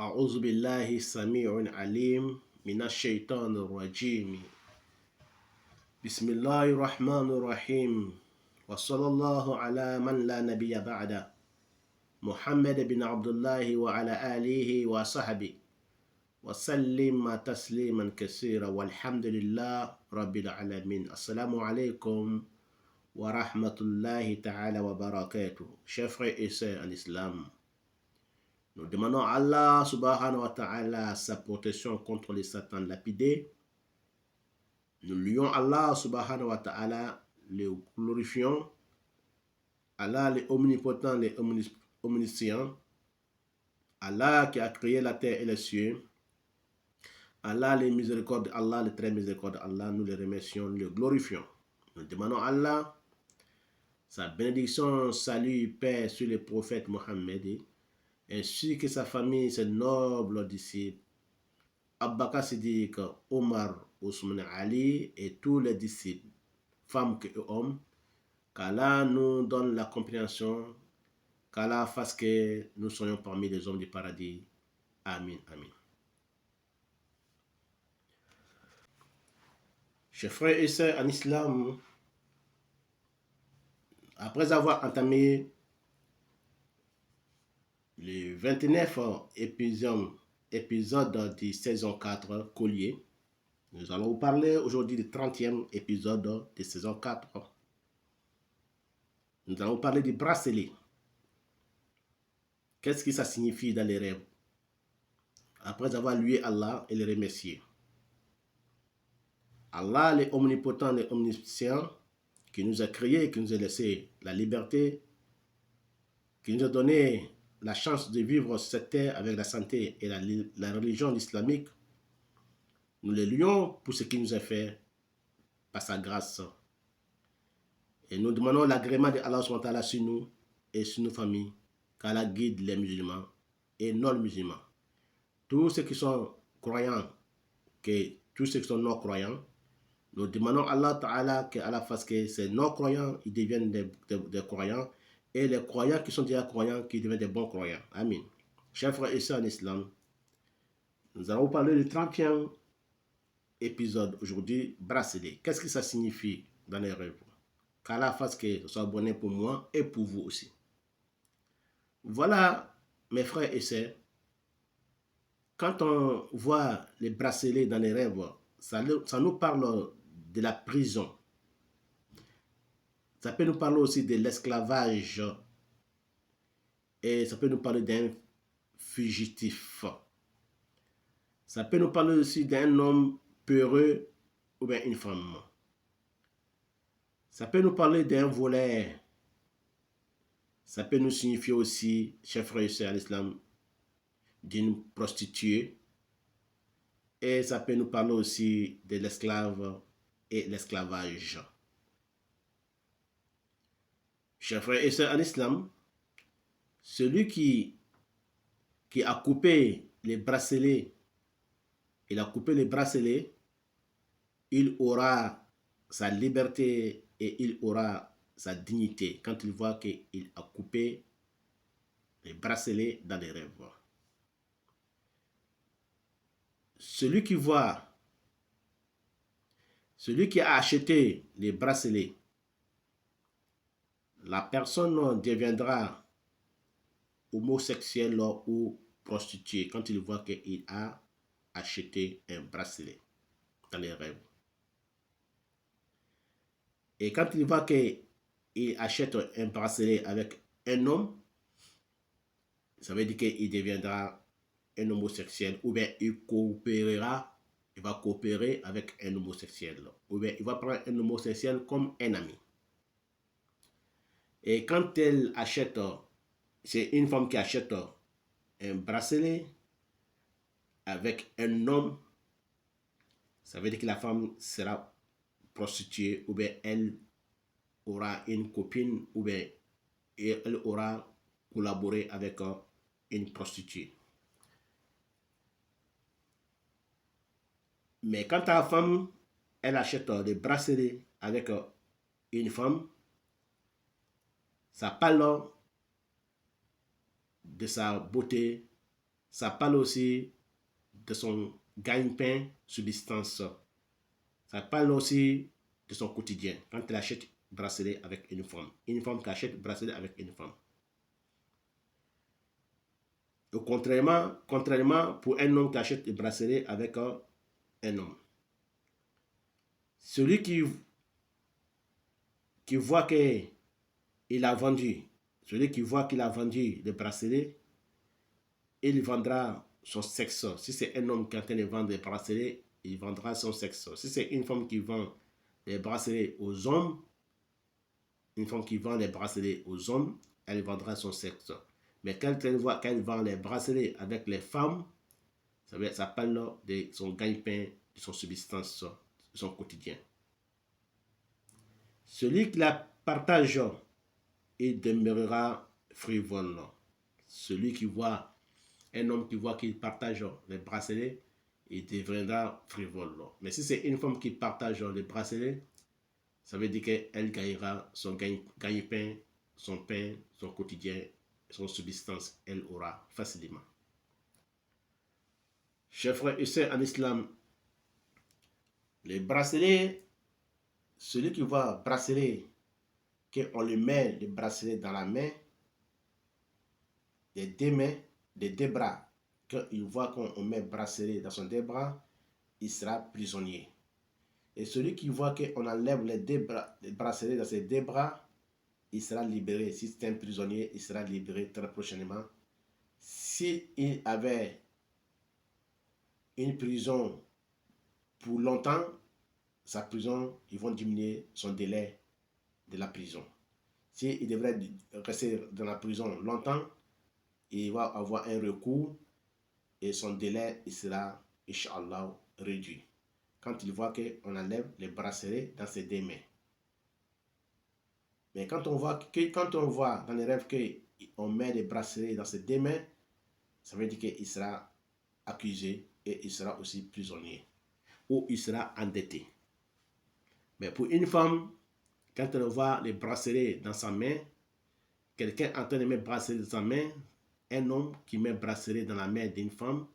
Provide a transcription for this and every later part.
أعوذ بالله السميع العليم من الشيطان الرجيم بسم الله الرحمن الرحيم وصلى الله على من لا نبي بعده محمد بن عبد الله وعلى آله وصحبه وسلم تسليما كثيرا والحمد لله رب العالمين. السلام عليكم ورحمة الله تعالى وبركاته. Chers frères et sœurs en islam, nous demandons à Allah subhanahu wa ta'ala sa protection contre les satans lapidés. Nous louons Allah subhanahu wa ta'ala, le glorifions. Allah le omnipotent, le omniscient. Allah qui a créé la terre et les cieux. Allah le miséricorde, Allah le très miséricorde, Allah nous le remercions, nous le glorifions. Nous demandons à Allah sa bénédiction, salut, paix sur le prophète Mohammed ainsi que sa famille, ses nobles disciples, Abu Bakr Siddiq, Omar, Ousmane, Ali et tous les disciples, femmes et hommes, qu'Allah nous donne la compréhension, qu'Allah fasse que nous soyons parmi les hommes du paradis. Amin, amin. Chers frères et sœurs en islam, après avoir entamé le 29 épisode de saison 4, Collier, nous allons vous parler aujourd'hui du 30e épisode de saison 4. Nous allons vous parler du bracelet. Qu'est-ce que ça signifie dans les rêves? Après avoir loué Allah et le remercier. Allah, le omnipotent, le omniscient, qui nous a créés, qui nous a laissé la liberté, qui nous a donné la chance de vivre sur cette terre avec la santé et la religion islamique, nous le louons pour ce qu'il nous a fait par sa grâce. Et nous demandons l'agrément de Allah sur nous et sur nos familles, qu'Allah guide les musulmans et non-musulmans. Tous ceux qui sont croyants, tous ceux qui sont non-croyants, nous demandons à Allah Ta'ala qu'Allah fasse que ces non-croyants ils deviennent des croyants et les croyants qui sont déjà croyants qui deviennent des bons croyants. Amin. Chers frères et sœurs en islam, nous allons vous parler du 30e épisode aujourd'hui, bracelet. Qu'est-ce que ça signifie dans les rêves? Qu'Allah fasse que ce soit bon pour moi et pour vous aussi. Voilà, mes frères et sœurs, quand on voit les bracelets dans les rêves, ça nous parle de la prison. Ça peut nous parler aussi de l'esclavage. Et ça peut nous parler d'un fugitif. Ça peut nous parler aussi d'un homme peureux ou bien une femme. Ça peut nous parler d'un voleur. Ça peut nous signifier aussi, chers frères et sœurs à l'islam, d'une prostituée. Et ça peut nous parler aussi de l'esclave et l'esclavage. Chers frères et sœurs en islam, celui qui a coupé les bracelets, il aura sa liberté et il aura sa dignité quand il voit qu'il a coupé les bracelets dans les rêves. Celui qui a acheté les bracelets, la personne deviendra homosexuel ou prostituée quand il voit qu'il a acheté un bracelet dans les rêves. Et quand il voit qu'il achète un bracelet avec un homme, ça veut dire qu'il deviendra un homosexuel ou bien il va coopérer avec un homosexuel ou bien il va prendre un homosexuel comme un ami. Et quand elle achète, c'est une femme qui achète un bracelet avec un homme, ça veut dire que la femme sera prostituée ou bien elle aura une copine ou bien elle aura collaboré avec une prostituée. Mais quand la femme, elle achète des bracelets avec une femme, ça parle de sa beauté, Ça parle aussi de son gagne-pain, subsistance. Ça parle aussi de son quotidien. Quand il achète bracelet avec une femme qui achète bracelet avec une femme. Et contrairement pour un homme qui achète des bracelets avec un homme. Celui qui voit qu'il a vendu, celui qui voit qu'il a vendu des bracelets, il vendra son sexe. Si c'est un homme qui est en train de vendre des bracelets, il vendra son sexe. Si c'est une femme qui vend des bracelets aux hommes, une femme qui vend des bracelets aux hommes, elle vendra son sexe. Mais quand elle voit qu'elle vend les bracelets avec les femmes, ça parle de son gagne-pain, de son subsistance, de son quotidien. Celui qui la partage, il demeurera frivole. Celui qui voit, un homme qui voit qu'il partage les bracelets, il deviendra frivole. Mais si c'est une femme qui partage les bracelets, ça veut dire qu'elle gagnera son gagne-pain, son pain, son quotidien, son subsistance, elle aura facilement. Chers frères et sœurs en islam, les bracelets, celui qui voit bracelet, qu'on lui met le bracelet dans la main, des deux mains, des deux bras, quand il voit qu'on met bracelet dans son deux bras, il sera prisonnier. Et celui qui voit qu'on enlève les bracelets dans ses deux bras, il sera libéré. Si c'est un prisonnier, il sera libéré très prochainement. S'il avait une prison pour longtemps, sa prison, ils vont diminuer son délai de la prison. S'il devrait rester dans la prison longtemps, il va avoir un recours et son délai il sera, Inch'Allah, réduit. Quand il voit qu'on enlève les bracelets dans ses deux mains. Mais quand on voit dans les rêves qu'on met les bracelets dans ses deux mains, ça veut dire qu'il sera accusé et il sera aussi prisonnier. Ou il sera endetté. Mais pour une femme, quand elle voit les bracelets dans sa main, quelqu'un en train de mettre bracelet dans sa main, un homme qui met bracelet dans la main d'une femme,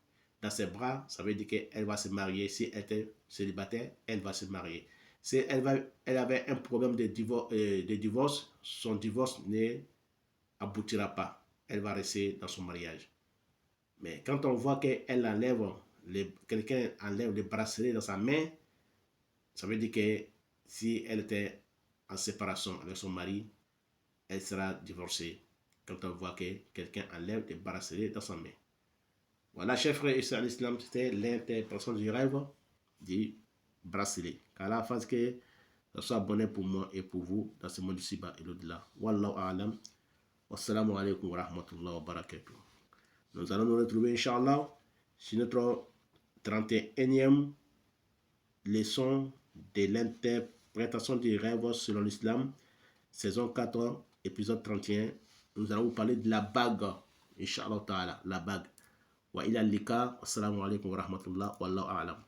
dans ses bras, ça veut dire qu'elle va se marier. Si elle était célibataire, elle va se marier. Si elle avait un problème de divorce, son divorce n'aboutira pas. Elle va rester dans son mariage. Mais quand on voit qu'elle enlève, quelqu'un enlève le bracelet dans sa main, ça veut dire que si elle était en séparation avec son mari, elle sera divorcée. Quand on voit que quelqu'un enlève le bracelet dans sa main. Voilà, chers frères et sœurs en islam, c'était l'interprétation du rêve du bracelet. Qu'Allah fasse que ça soit bonheur pour moi et pour vous dans ce monde ici-bas et l'au-delà. Wallahu a'lam. Wassalamu alaikum wa rahmatullahi wa barakatuh. Nous allons nous retrouver, Inch'Allah, sur notre 31e leçon de l'interprétation du rêve selon l'islam, saison 4, épisode 31. Nous allons vous parler de la bague, Inch'Allah ta'ala, la bague. Wa ila lika, assalamu alaikum wa rahmatullah, wallahu a'lam.